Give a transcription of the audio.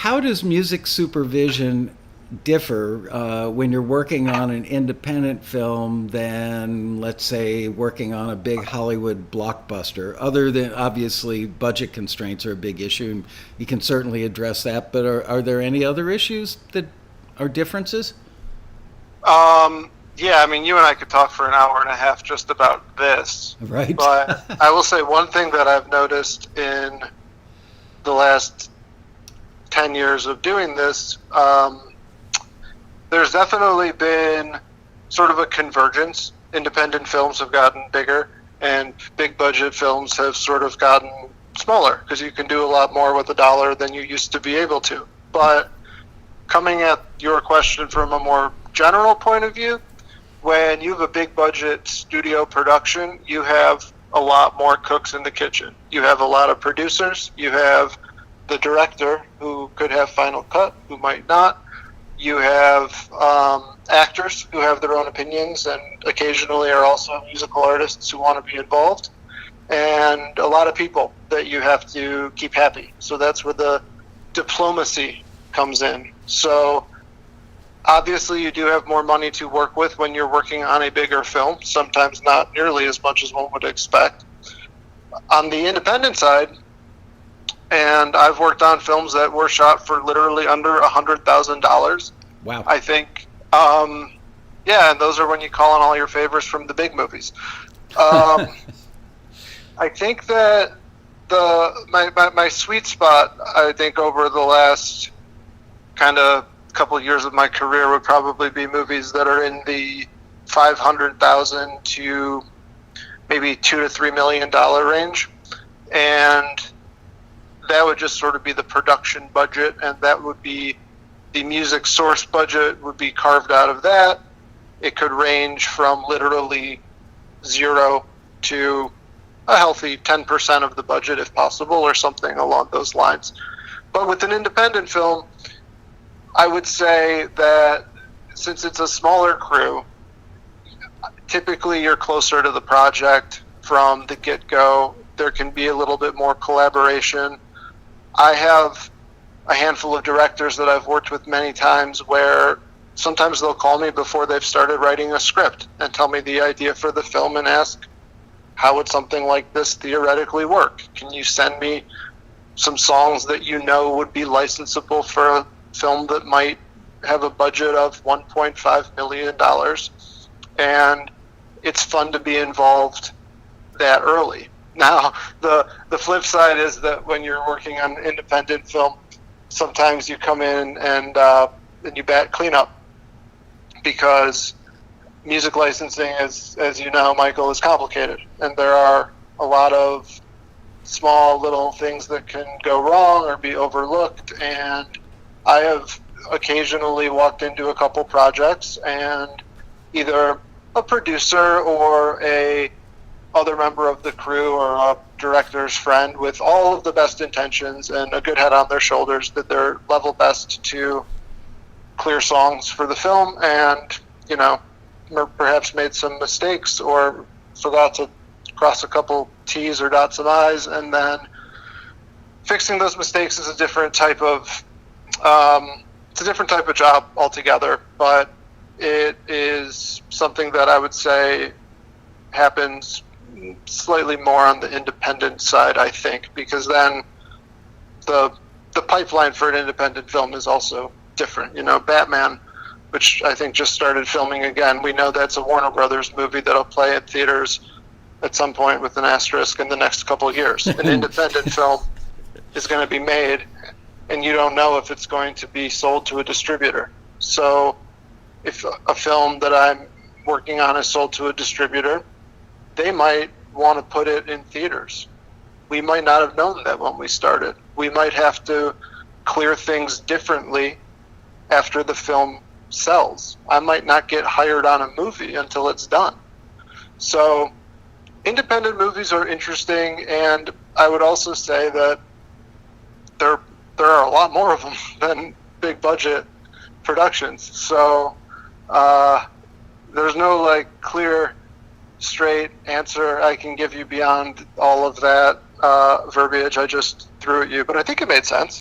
how does music supervision differ when you're working on an independent film than, let's say, working on a big Hollywood blockbuster? Other than obviously budget constraints are a big issue, and you can certainly address that. But are there any other issues that are differences? Yeah, I mean, you and I could talk for an hour and a half just about this. Right. But I will say one thing that I've noticed in the last 10 years of doing this, there's definitely been sort of a convergence. Independent films have gotten bigger, and big budget films have sort of gotten smaller because you can do a lot more with a dollar than you used to be able to. But coming at your question from a more general point of view, when you have a big budget studio production, you have a lot more cooks in the kitchen. You have a lot of producers. You have the director who could have final cut, who might not. You have actors who have their own opinions and occasionally are also musical artists who want to be involved. And a lot of people that you have to keep happy. So that's where the diplomacy comes in. So obviously, you do have more money to work with when you're working on a bigger film, sometimes not nearly as much as one would expect. On the independent side, and I've worked on films that were shot for literally under $100,000. Wow. I think, yeah, and those are when you call in all your favors from the big movies. I think that my sweet spot, I think, over the last kind of couple of years of my career would probably be movies that are in the 500,000 to maybe $2 to $3 million range, and that would just sort of be the production budget, and that would be the music source budget would be carved out of that. It could range from literally zero to a healthy 10% of the budget if possible, or something along those lines. But with an independent film, I would say that since it's a smaller crew, typically you're closer to the project from the get-go. There can be a little bit more collaboration. I have a handful of directors that I've worked with many times where sometimes they'll call me before they've started writing a script and tell me the idea for the film and ask, how would something like this theoretically work? Can you send me some songs that you know would be licensable for a film that might have a budget of $1.5 million? And it's fun to be involved that early. Now, the flip side is that when you're working on an independent film, sometimes you come in and you bat cleanup, because music licensing, as you know, Michael, is complicated, and there are a lot of small little things that can go wrong or be overlooked. And I have occasionally walked into a couple projects and either a producer or a other member of the crew or a director's friend, with all of the best intentions and a good head on their shoulders, did their level best to clear songs for the film, and perhaps made some mistakes or forgot to cross a couple T's or dot some I's, and then fixing those mistakes is a different type of job altogether. But it is something that I would say happens slightly more on the independent side, I think, because then the pipeline for an independent film is also different. Batman, which I think just started filming again, we know that's a Warner Brothers movie that'll play at theaters at some point with an asterisk in the next couple of years. An independent film is going to be made, and you don't know if it's going to be sold to a distributor. So if a film that I'm working on is sold to a distributor, they might want to put it in theaters. We might not have known that when we started. We might have to clear things differently after the film sells. I might not get hired on a movie until it's done. So independent movies are interesting, and I would also say that there are a lot more of them than big budget productions. So there's no clear straight answer I can give you beyond all of that verbiage I just threw at you, but I think it made sense.